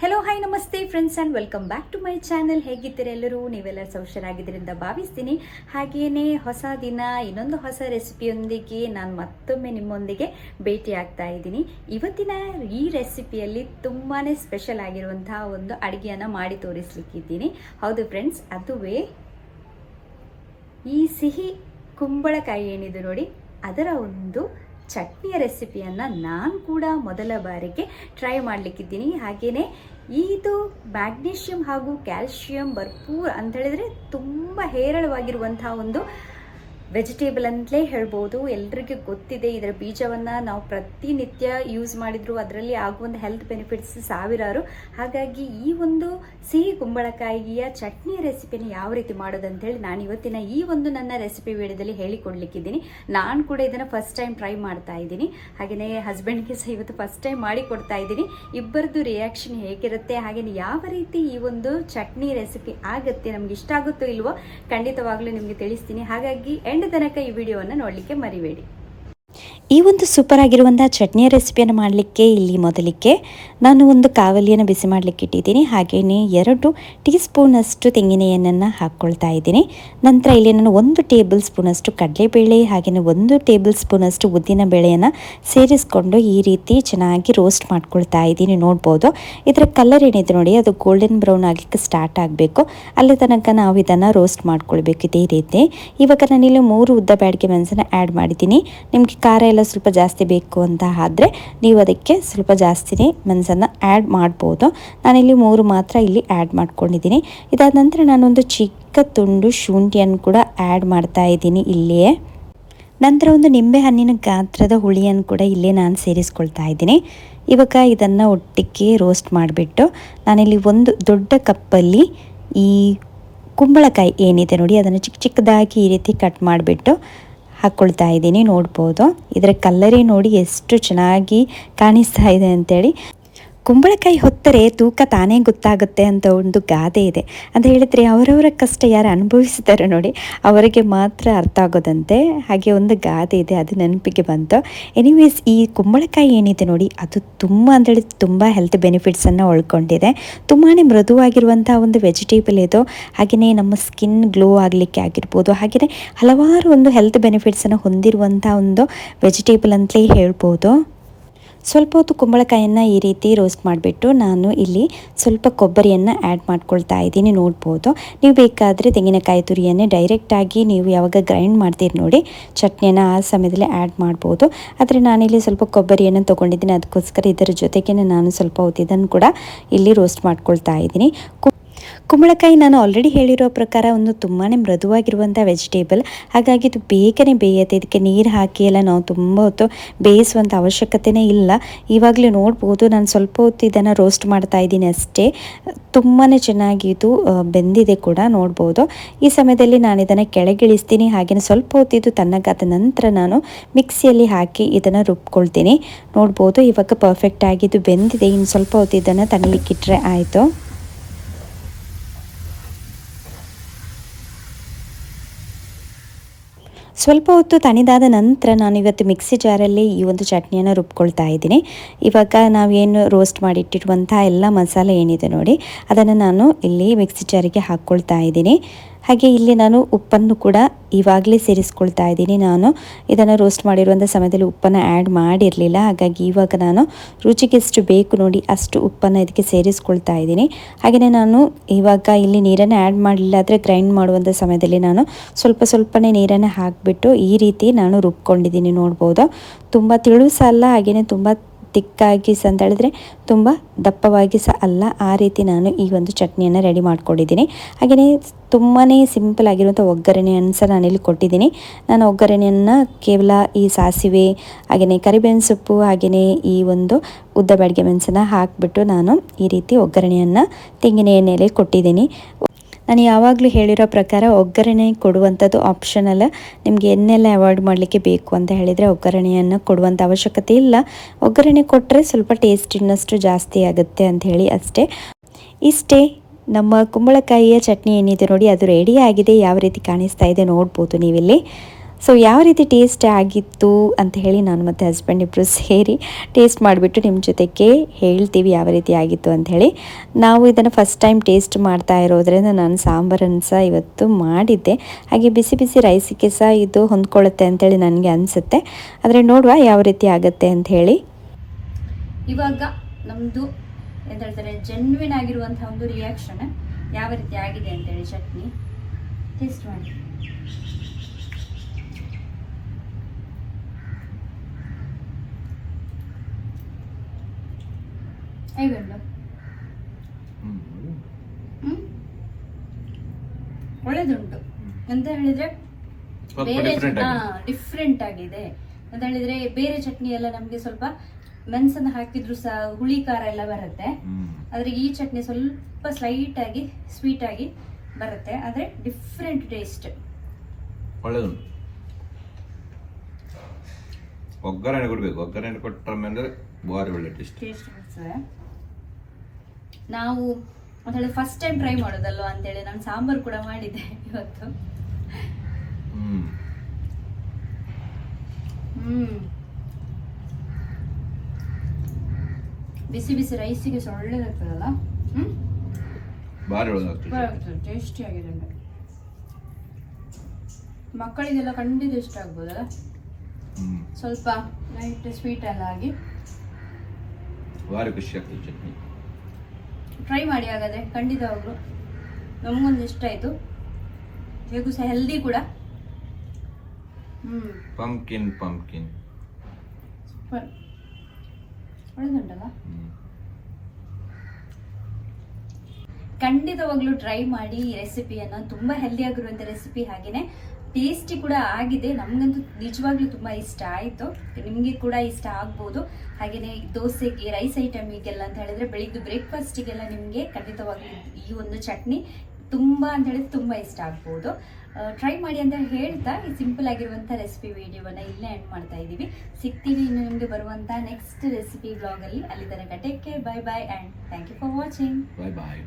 Hello hi ನಮಸ್ತೆ friends and welcome back to my channel. ಹೇಗಿದ್ದೀರಾ ಎಲ್ಲರೂ? ನೀವೆಲ್ಲರೂ ಸೌಖ್ಯರಾಗಿದ್ದರಿಂದ ಭಾವಿಸ್ತೀನಿ. ಹಾಗೆಯೇ ಹೊಸ ದಿನ ಇನ್ನೊಂದು ಹೊಸ ರೆಸಿಪಿಯೊಂದಿಗೆ ನಾನು ಮತ್ತೊಮ್ಮೆ ನಿಮ್ಮೊಂದಿಗೆ ಭೇಟಿ ಆಗ್ತಾ ಇದ್ದೀನಿ. ಇವತ್ತಿನ ಈ ರೆಸಿಪಿಯಲ್ಲಿ ತುಂಬಾ ಸ್ಪೆಷಲ್ ಆಗಿರುವಂತಹ ಒಂದು ಅಡುಗೆಯನ್ನು ಮಾಡಿ ತೋರಿಸ್ಲಿಕ್ಕಿದ್ದೀನಿ. ಹೌದು ಫ್ರೆಂಡ್ಸ್, ಅದುವೇ ಈ ಸಿಹಿ ಕುಂಬಳಕಾಯಿ ಏನಿದೆ ನೋಡಿ, ಅದರ ಒಂದು ಚಟ್ನಿಯ ರೆಸಿಪಿಯನ್ನು ನಾನು ಕೂಡ ಮೊದಲ ಬಾರಿಗೆ ಟ್ರೈ ಮಾಡಲಿಕ್ಕಿದ್ದೀನಿ. ಹಾಗೆಯೇ ಇದು ಮ್ಯಾಗ್ನೀಷಿಯಂ ಹಾಗೂ ಕ್ಯಾಲ್ಶಿಯಂ ಭರ್ಪೂರ್ ಅಂತ ಹೇಳಿದ್ರೆ ತುಂಬ ಹೇರಳವಾಗಿರುವಂತಹ ಒಂದು ವೆಜಿಟೇಬಲ್ ಅಂತಲೇ ಹೇಳ್ಬೋದು. ಎಲ್ರಿಗೂ ಗೊತ್ತಿದೆ, ಇದರ ಬೀಜವನ್ನು ನಾವು ಪ್ರತಿನಿತ್ಯ ಯೂಸ್ ಮಾಡಿದ್ರು ಅದರಲ್ಲಿ ಆಗುವಂಥ ಹೆಲ್ತ್ ಬೆನಿಫಿಟ್ಸ್ ಸಾವಿರಾರು. ಹಾಗಾಗಿ ಈ ಒಂದು ಸಿಹಿ ಕುಂಬಳಕಾಯಿಯ ಚಟ್ನಿಯ ರೆಸಿಪಿನ ಯಾವ ರೀತಿ ಮಾಡೋದಂತೇಳಿ ನಾನು ಇವತ್ತಿನ ಈ ಒಂದು ನನ್ನ ರೆಸಿಪಿ ವಿಡಿಯೋದಲ್ಲಿ ಹೇಳಿಕೊಡ್ಲಿಕ್ಕಿದ್ದೀನಿ. ನಾನು ಕೂಡ ಇದನ್ನು ಫಸ್ಟ್ ಟೈಮ್ ಟ್ರೈ ಮಾಡ್ತಾ ಇದ್ದೀನಿ. ಹಾಗೆಯೇ ಹಸ್ಬೆಂಡ್ಗೆ ಸಹ ಇವತ್ತು ಫಸ್ಟ್ ಟೈಮ್ ಮಾಡಿ ಕೊಡ್ತಾ ಇದ್ದೀನಿ. ಇಬ್ಬರದ್ದು ರಿಯಾಕ್ಷನ್ ಹೇಗಿರುತ್ತೆ, ಹಾಗೆಯೇ ಯಾವ ರೀತಿ ಈ ಒಂದು ಚಟ್ನಿ ರೆಸಿಪಿ ಆಗುತ್ತೆ, ನಮ್ಗೆ ಇಷ್ಟ ಆಗುತ್ತೋ ಇಲ್ವೋ ಖಂಡಿತವಾಗ್ಲೂ ನಿಮಗೆ ತಿಳಿಸ್ತೀನಿ. ಹಾಗಾಗಿ ಎಂಡ್ ತನಕ ಈ ವಿಡಿಯೋವನ್ನು ನೋಡಲಿಕ್ಕೆ ಮರಿಬೇಡಿ. ಈ ಒಂದು ಸೂಪರ್ ಆಗಿರುವಂಥ ಚಟ್ನಿಯ ರೆಸಿಪಿಯನ್ನು ಮಾಡಲಿಕ್ಕೆ ಇಲ್ಲಿ ಮೊದಲಿಗೆ ನಾನು ಒಂದು ಕಾವಲಿಯನ್ನು ಬಿಸಿ ಮಾಡಲಿಕ್ಕೆ ಇಟ್ಟಿದ್ದೀನಿ. ಹಾಗೆಯೇ 2 ಟೀ ಸ್ಪೂನಷ್ಟು ತೆಂಗಿನ ಎಣ್ಣೆಯನ್ನು ಹಾಕ್ಕೊಳ್ತಾ ಇದ್ದೀನಿ. ನಂತರ ಇಲ್ಲಿ ನಾನು 1 ಟೇಬಲ್ ಸ್ಪೂನಷ್ಟು ಕಡಲೆಬೇಳೆ ಹಾಗೆಯೇ 1 ಟೇಬಲ್ ಸ್ಪೂನಷ್ಟು ಉದ್ದಿನ ಬೇಳೆಯನ್ನು ಸೇರಿಸ್ಕೊಂಡು ಈ ರೀತಿ ಚೆನ್ನಾಗಿ ರೋಸ್ಟ್ ಮಾಡ್ಕೊಳ್ತಾ ಇದ್ದೀನಿ. ನೋಡ್ಬೋದು ಇದರ ಕಲರ್ ಏನಿದೆ ನೋಡಿ, ಅದು ಗೋಲ್ಡನ್ ಬ್ರೌನ್ ಆಗಲಿಕ್ಕೆ ಸ್ಟಾರ್ಟ್ ಆಗಬೇಕು. ಅಲ್ಲಿ ತನಕ ನಾವು ಇದನ್ನು ರೋಸ್ಟ್ ಮಾಡ್ಕೊಳ್ಬೇಕು ಇದೇ ರೀತಿ. ಇವಾಗ ನಾನಿಲ್ಲಿ 3 ಉದ್ದ ಬ್ಯಾಡಿಗೆ ಮೆಣಸನ್ನು ಆ್ಯಡ್ ಮಾಡಿದ್ದೀನಿ. ನಿಮಗೆ ಖಾರ ಎಲ್ಲ ಸ್ವಲ್ಪ ಜಾಸ್ತಿ ಬೇಕು ಅಂತ ಆದರೆ ನೀವು ಅದಕ್ಕೆ ಸ್ವಲ್ಪ ಜಾಸ್ತಿನೇ ಮೆಣಸನ್ನು ಆ್ಯಡ್ ಮಾಡ್ಬೋದು. ನಾನಿಲ್ಲಿ 3 ಮಾತ್ರ ಇಲ್ಲಿ ಆ್ಯಡ್ ಮಾಡ್ಕೊಂಡಿದ್ದೀನಿ. ಇದಾದ ನಂತರ ನಾನೊಂದು ಚಿಕ್ಕ ತುಂಡು ಶುಂಠಿಯನ್ನು ಕೂಡ ಆ್ಯಡ್ ಮಾಡ್ತಾ ಇದ್ದೀನಿ ಇಲ್ಲಿಯೇ. ನಂತರ ಒಂದು ನಿಂಬೆ ಹಣ್ಣಿನ ಗಾತ್ರದ ಹುಳಿಯನ್ನು ಕೂಡ ಇಲ್ಲೇ ನಾನು ಸೇರಿಸ್ಕೊಳ್ತಾ ಇದ್ದೀನಿ. ಇವಾಗ ಇದನ್ನು ಒಟ್ಟಿಗೆ ರೋಸ್ಟ್ ಮಾಡಿಬಿಟ್ಟು ನಾನಿಲ್ಲಿ ಒಂದು ದೊಡ್ಡ ಕಪ್ಪಲ್ಲಿ ಈ ಕುಂಬಳಕಾಯಿ ಏನಿದೆ ನೋಡಿ, ಅದನ್ನು ಚಿಕ್ಕ ಚಿಕ್ಕದಾಗಿ ಈ ರೀತಿ ಕಟ್ ಮಾಡಿಬಿಟ್ಟು ಹಾಕ್ಕೊಳ್ತಾ ಇದ್ದೀನಿ. ನೋಡ್ಬೋದು ಇದರ ಕಲ್ಲರೇ ನೋಡಿ ಎಷ್ಟು ಚೆನ್ನಾಗಿ ಕಾಣಿಸ್ತಾ ಇದೆ ಅಂತೇಳಿ. ಕುಂಬಳಕಾಯಿ ಹೊತ್ತರೆ ತೂಕ ತಾನೇ ಗೊತ್ತಾಗುತ್ತೆ ಅಂತ ಒಂದು ಗಾದೆ ಇದೆ. ಅಂತ ಹೇಳಿದರೆ ಅವರವರ ಕಷ್ಟ ಯಾರು ಅನುಭವಿಸ್ತಾರೆ ನೋಡಿ ಅವರಿಗೆ ಮಾತ್ರ ಅರ್ಥ ಆಗೋದಂತೆ. ಹಾಗೆ ಒಂದು ಗಾದೆ ಇದೆ, ಅದು ನೆನಪಿಗೆ ಬಂತು. ಎನಿವೇಸ್, ಈ ಕುಂಬಳಕಾಯಿ ಏನಿದೆ ನೋಡಿ, ಅದು ತುಂಬ ಅಂತೇಳಿ ತುಂಬ ಹೆಲ್ತ್ ಬೆನಿಫಿಟ್ಸನ್ನು ಒಳ್ಕೊಂಡಿದೆ. ತುಂಬಾ ಮೃದುವಾಗಿರುವಂಥ ಒಂದು ವೆಜಿಟೇಬಲ್ ಇದು. ಹಾಗೆಯೇ ನಮ್ಮ ಸ್ಕಿನ್ ಗ್ಲೋ ಆಗಲಿಕ್ಕೆ ಆಗಿರ್ಬೋದು. ಹಾಗೆಯೇ ಹಲವಾರು ಒಂದು ಹೆಲ್ತ್ ಬೆನಿಫಿಟ್ಸನ್ನು ಹೊಂದಿರುವಂಥ ಒಂದು ವೆಜಿಟೇಬಲ್ ಅಂತಲೇ ಹೇಳ್ಬೋದು. ಸ್ವಲ್ಪ ಹೊತ್ತು ಕುಂಬಳಕಾಯಿಯನ್ನು ಈ ರೀತಿ ರೋಸ್ಟ್ ಮಾಡಿಬಿಟ್ಟು ನಾನು ಇಲ್ಲಿ ಸ್ವಲ್ಪ ಕೊಬ್ಬರಿಯನ್ನು ಆ್ಯಡ್ ಮಾಡ್ಕೊಳ್ತಾ ಇದ್ದೀನಿ. ನೋಡ್ಬೋದು, ನೀವು ಬೇಕಾದರೆ ತೆಂಗಿನಕಾಯಿ ತುರಿಯನ್ನೇ ಡೈರೆಕ್ಟಾಗಿ ನೀವು ಯಾವಾಗ ಗ್ರೈಂಡ್ ಮಾಡ್ತೀರಿ ನೋಡಿ ಚಟ್ನಿಯನ್ನು ಆ ಸಮಯದಲ್ಲಿ ಆ್ಯಡ್ ಮಾಡ್ಬೋದು. ಆದರೆ ನಾನಿಲ್ಲಿ ಸ್ವಲ್ಪ ಕೊಬ್ಬರಿಯನ್ನು ತೊಗೊಂಡಿದ್ದೀನಿ, ಅದಕ್ಕೋಸ್ಕರ ಇದರ ಜೊತೆಗೇ ನಾನು ಸ್ವಲ್ಪ ಹೊತ್ತು ಇದನ್ನು ಕೂಡ ಇಲ್ಲಿ ರೋಸ್ಟ್ ಮಾಡ್ಕೊಳ್ತಾ ಇದ್ದೀನಿ. ಕುಂಬಳಕಾಯಿ ನಾನು ಆಲ್ರೆಡಿ ಹೇಳಿರೋ ಪ್ರಕಾರ ಒಂದು ತುಂಬಾ ಮೃದುವಾಗಿರುವಂಥ ವೆಜಿಟೇಬಲ್. ಹಾಗಾಗಿ ಇದು ಬೇಗನೆ ಬೇಯುತ್ತೆ. ಇದಕ್ಕೆ ನೀರು ಹಾಕಿ ಎಲ್ಲ ನಾವು ತುಂಬ ಹೊತ್ತು ಬೇಯಿಸುವಂಥ ಅವಶ್ಯಕತೆಯೇ ಇಲ್ಲ. ಇವಾಗಲೇ ನೋಡ್ಬೋದು ನಾನು ಸ್ವಲ್ಪ ಹೊತ್ತು ಇದನ್ನು ರೋಸ್ಟ್ ಮಾಡ್ತಾ ಇದ್ದೀನಿ ಅಷ್ಟೇ. ತುಂಬಾ ಚೆನ್ನಾಗಿ ಇದು ಬೆಂದಿದೆ ಕೂಡ ನೋಡ್ಬೋದು. ಈ ಸಮಯದಲ್ಲಿ ನಾನು ಇದನ್ನು ಕೆಳಗಿಳಿಸ್ತೀನಿ. ಹಾಗೆಯೇ ಸ್ವಲ್ಪ ಹೊತ್ತು ಇದು ತಣ್ಣಗಾದ ನಂತರ ನಾನು ಮಿಕ್ಸಿಯಲ್ಲಿ ಹಾಕಿ ಇದನ್ನು ರುಬ್ಕೊಳ್ತೀನಿ. ನೋಡ್ಬೋದು ಇವಾಗ ಪರ್ಫೆಕ್ಟಾಗಿ ಇದು ಬೆಂದಿದೆ. ಇನ್ನು ಸ್ವಲ್ಪ ಹೊತ್ತು ಇದನ್ನು ತಣ್ಣಲಿಕ್ಕಿಟ್ರೆ ಆಯಿತು. ಸ್ವಲ್ಪ ಹೊತ್ತು ತಣಿದಾದ ನಂತರ ನಾನು ಇವತ್ತು ಮಿಕ್ಸಿ ಜಾರಲ್ಲಿ ಈ ಒಂದು ಚಟ್ನಿಯನ್ನು ರುಬ್ಕೊಳ್ತಾ ಇದ್ದೀನಿ. ಇವಾಗ ನಾವೇನು ರೋಸ್ಟ್ ಮಾಡಿಟ್ಟಿರುವಂಥ ಎಲ್ಲ ಮಸಾಲೆ ಏನಿದೆ ನೋಡಿ, ಅದನ್ನು ನಾನು ಇಲ್ಲಿ ಮಿಕ್ಸಿ ಜಾರಿಗೆ ಹಾಕ್ಕೊಳ್ತಾ ಇದ್ದೀನಿ. ಹಾಗೆ ಇಲ್ಲಿ ನಾನು ಉಪ್ಪನ್ನು ಕೂಡ ಇವಾಗಲೇ ಸೇರಿಸ್ಕೊಳ್ತಾ ಇದ್ದೀನಿ. ನಾನು ಇದನ್ನು ರೋಸ್ಟ್ ಮಾಡಿರುವಂಥ ಸಮಯದಲ್ಲಿ ಉಪ್ಪನ್ನು ಆ್ಯಡ್ ಮಾಡಿರಲಿಲ್ಲ. ಹಾಗಾಗಿ ಇವಾಗ ನಾನು ರುಚಿಗೆ ಎಷ್ಟು ಬೇಕು ನೋಡಿ ಅಷ್ಟು ಉಪ್ಪನ್ನು ಇದಕ್ಕೆ ಸೇರಿಸ್ಕೊಳ್ತಾ ಇದ್ದೀನಿ. ಹಾಗೆಯೇ ನಾನು ಇವಾಗ ಇಲ್ಲಿ ನೀರನ್ನು ಆ್ಯಡ್ ಮಾಡಲಿಲ್ಲ, ಆದರೆ ಗ್ರೈಂಡ್ ಮಾಡುವಂಥ ಸಮಯದಲ್ಲಿ ನಾನು ಸ್ವಲ್ಪನೇ ನೀರನ್ನು ಹಾಕಿಬಿಟ್ಟು ಈ ರೀತಿ ನಾನು ರುಬ್ಕೊಂಡಿದ್ದೀನಿ. ನೋಡ್ಬೋದು, ತುಂಬ ತಿಳು ಸಹ ಅಲ್ಲ, ಹಾಗೆಯೇ ತುಂಬ ತಿಕ್ಕಾಗಿ ಸಹ ಅಂತ ಹೇಳಿದ್ರೆ ತುಂಬ ದಪ್ಪವಾಗಿ ಸಹ ಅಲ್ಲ, ಆ ರೀತಿ ನಾನು ಈ ಒಂದು ಚಟ್ನಿಯನ್ನು ರೆಡಿ ಮಾಡ್ಕೊಂಡಿದ್ದೀನಿ. ಹಾಗೆಯೇ ತುಂಬಾ ಸಿಂಪಲ್ ಆಗಿರುವಂಥ ಒಗ್ಗರಣೆಯನ್ನು ಸಹ ನಾನಿಲ್ಲಿ ಕೊಟ್ಟಿದ್ದೀನಿ. ನಾನು ಒಗ್ಗರಣೆಯನ್ನು ಕೇವಲ ಈ ಸಾಸಿವೆ ಹಾಗೆಯೇ ಕರಿಬೇವಿನ ಸೊಪ್ಪು ಹಾಗೆಯೇ ಈ ಒಂದು ಉದ್ದ ಬ್ಯಾಡಿಗೆ ಮೆಣಸನ್ನು ಹಾಕಿಬಿಟ್ಟು ನಾನು ಈ ರೀತಿ ಒಗ್ಗರಣೆಯನ್ನು ತೆಂಗಿನ ಎಣ್ಣೆಯಲ್ಲಿ ಕೊಟ್ಟಿದ್ದೀನಿ. ನಾನು ಯಾವಾಗಲೂ ಹೇಳಿರೋ ಪ್ರಕಾರ ಒಗ್ಗರಣೆ ಕೊಡುವಂಥದ್ದು ಆಪ್ಷನಲ್. ನಿಮಗೆ ಎಣ್ಣೆಲ್ಲ ಅವಾಯ್ಡ್ ಮಾಡಲಿಕ್ಕೆ ಬೇಕು ಅಂತ ಹೇಳಿದರೆ ಒಗ್ಗರಣೆಯನ್ನು ಕೊಡುವಂಥ ಅವಶ್ಯಕತೆ ಇಲ್ಲ. ಒಗ್ಗರಣೆ ಕೊಟ್ಟರೆ ಸ್ವಲ್ಪ ಟೇಸ್ಟ್ ಇನ್ನಷ್ಟು ಜಾಸ್ತಿ ಆಗುತ್ತೆ ಅಂತ ಹೇಳಿ ಅಷ್ಟೇ. ಇಷ್ಟೇ, ನಮ್ಮ ಕುಂಬಳಕಾಯಿಯ ಚಟ್ನಿ ಏನಿದೆ ನೋಡಿ ಅದು ರೆಡಿ ಆಗಿದೆ. ಯಾವ ರೀತಿ ಕಾಣಿಸ್ತಾ ಇದೆ ನೋಡ್ಬೋದು ನೀವಿಲ್ಲಿ. ಸೊ ಯಾವ ರೀತಿ ಟೇಸ್ಟ್ ಆಗಿತ್ತು ಅಂತ ಹೇಳಿ ನಾನು ಮತ್ತು ಹಸ್ಬೆಂಡ್ ಇಬ್ಬರು ಸೇರಿ ಟೇಸ್ಟ್ ಮಾಡಿಬಿಟ್ಟು ನಿಮ್ಮ ಜೊತೆಗೆ ಹೇಳ್ತೀವಿ ಯಾವ ರೀತಿ ಆಗಿತ್ತು ಅಂಥೇಳಿ. ನಾವು ಇದನ್ನು ಫಸ್ಟ್ ಟೈಮ್ ಟೇಸ್ಟ್ ಮಾಡ್ತಾ ಇರೋದ್ರಿಂದ ನಾನು ಸಾಂಬಾರನ್ನು ಸಹ ಇವತ್ತು ಮಾಡಿದ್ದೆ. ಹಾಗೆ ಬಿಸಿ ಬಿಸಿ ರೈಸಿಗೆ ಸಹ ಇದು ಹೊಂದ್ಕೊಳ್ಳುತ್ತೆ ಅಂಥೇಳಿ ನನಗೆ ಅನಿಸುತ್ತೆ. ಆದರೆ ನೋಡುವ ಯಾವ ರೀತಿ ಆಗುತ್ತೆ ಅಂಥೇಳಿ. ಇವಾಗ ನಮ್ಮದು ಎಂತ ಹೇಳ್ತಾರೆ ಜೆನ್ವಿನ್ ಆಗಿರುವಂತಹ ಒಂದು ರಿಯಾಕ್ಷನ್ ಯಾವ ರೀತಿ ಆಗಿದೆ ಅಂತೇಳಿ ಚಟ್ನಿ ಟೇಸ್ಟ್ ಮಾಡಿ. ಹೇಗುಂಟು? ಒಳ್ಳೆದುಂಟು ಅಂತ ಹೇಳಿದ್ರೆ ಬೇರೆ ಡಿಫ್ರೆಂಟ್ ಆಗಿದೆ ಅಂತ ಹೇಳಿದ್ರೆ ಬೇರೆ ಚಟ್ನಿ ಎಲ್ಲ ನಮ್ಗೆ ಸ್ವಲ್ಪ ಮೆಣಸನ್ನು ಹಾಕಿದ್ರು ಸಹ ಹುಳಿ ಖಾರ ಎಲ್ಲ ಬರುತ್ತೆ. ಆದ್ರೆ ಈ ಚಟ್ನಿ ಸ್ವಲ್ಪ ಸ್ಲೈಟ್ ಆಗಿ ಸ್ವೀಟ್ ಆಗಿ ಬರುತ್ತೆ. ಆದ್ರೆ ಡಿಫ್ರೆಂಟ್ ಟೇಸ್ಟ್. ಒಳ್ಳೆದುಂಟು. ಒಗ್ಗರಣೆ ಕೊಡ್ಬೇಕು. ಒಗ್ಗರಣೆ ಕೊಟ್ಟ ಮೇಲೆ ಭಾರಿ ಒಳ್ಳೆ ಟೇಸ್ಟ್ ಬರ್ತದೆ. ನಾವು ಅಂತ ಹೇಳಿ ಫಸ್ಟ್ ಟೈಮ್ ಟ್ರೈ ಮಾಡೋದಲ್ವಾ ಅಂತೇಳಿ ನಾನು ಸಾಂಬಾರು ಕೂಡ ಮಾಡಿದ್ದೆ ಇವತ್ತು. ಬಿಸಿ ಬಿಸಿ ರೈಸಿಗೆ ಒಳ್ಳೆದಾಗ್ತದಲ್ಲ. ಭಾರಿ ಒಳ್ಳೆದಾಗ್ತದೆ. ಟೇಸ್ಟಿ ಆಗಿದೆ. ಮಕ್ಕಳಿಗೆಲ್ಲ ಖಂಡಿತ ಇಷ್ಟ ಆಗ್ಬೋದಲ್ಲ. ಸ್ವಲ್ಪ ಲೈಟ್ ಸ್ವೀಟ್ ಎಲ್ಲ ಆಗಿ ಭಾರಿ ಖುಷಿ ಆಗ್ತದೆ ಚಟ್ನಿ. ಟ್ರೈ ಮಾಡಿ ಹಾಗಾದ್ರೆ ಖಂಡಿತವಾಗ್ಲು. ನಮಗೊಂದು ಇಷ್ಟ ಆಯ್ತು. ಹೇಗೂ ಸಹ ಹೆಲ್ದಿ ಕೂಡ. ಪಂಪ್ಕಿನ್ ಸೂಪರ್ ಒಳ್ಳೆದುಂಟಲ್ಲ. ಖಂಡಿತವಾಗ್ಲೂ ಟ್ರೈ ಮಾಡಿ ಈ ರೆಸಿಪಿಯನ್ನು. ತುಂಬಾ ಹೆಲ್ದಿ ಆಗಿರುವಂತ ರೆಸಿಪಿ, ಹಾಗೇನೆ ಟೇಸ್ಟಿ ಕೂಡ ಆಗಿದೆ. ನಮ್ಗಂತೂ ನಿಜವಾಗ್ಲೂ ತುಂಬಾ ಇಷ್ಟ ಆಯ್ತು. ನಿಮ್ಗೆ ಕೂಡ ಇಷ್ಟ ಆಗ್ಬೋದು. ಹಾಗೇನೆ ದೋಸೆಗೆ, ರೈಸ್ ಐಟಮಿಗೆಲ್ಲ ಅಂತ ಹೇಳಿದ್ರೆ ಬೆಳಿಗ್ಗೆ ಬ್ರೇಕ್ಫಾಸ್ಟಿಗೆಲ್ಲ ನಿಮ್ಗೆ ಖಂಡಿತವಾಗ್ಲೂ ಈ ಒಂದು ಚಟ್ನಿ ತುಂಬಾ ಅಂತ ಹೇಳಿದ್ರೆ ತುಂಬಾ ಇಷ್ಟ ಆಗ್ಬೋದು. ಟ್ರೈ ಮಾಡಿ ಅಂತ ಹೇಳ್ತಾ ಈ ಸಿಂಪಲ್ ಆಗಿರುವಂಥ ರೆಸಿಪಿ ವಿಡಿಯೋವನ್ನ ಇಲ್ಲೇ ಎಂಡ್ ಮಾಡ್ತಾ ಇದ್ದೀವಿ. ಸಿಗ್ತೀವಿ ಇನ್ನು ನಿಮಗೆ ಬರುವಂಥ ನೆಕ್ಸ್ಟ್ ರೆಸಿಪಿ ಬ್ಲಾಗಲ್ಲಿ. ಅಲ್ಲಿ ತನಕ take care, bye bye and thank you for watching. Bye bye.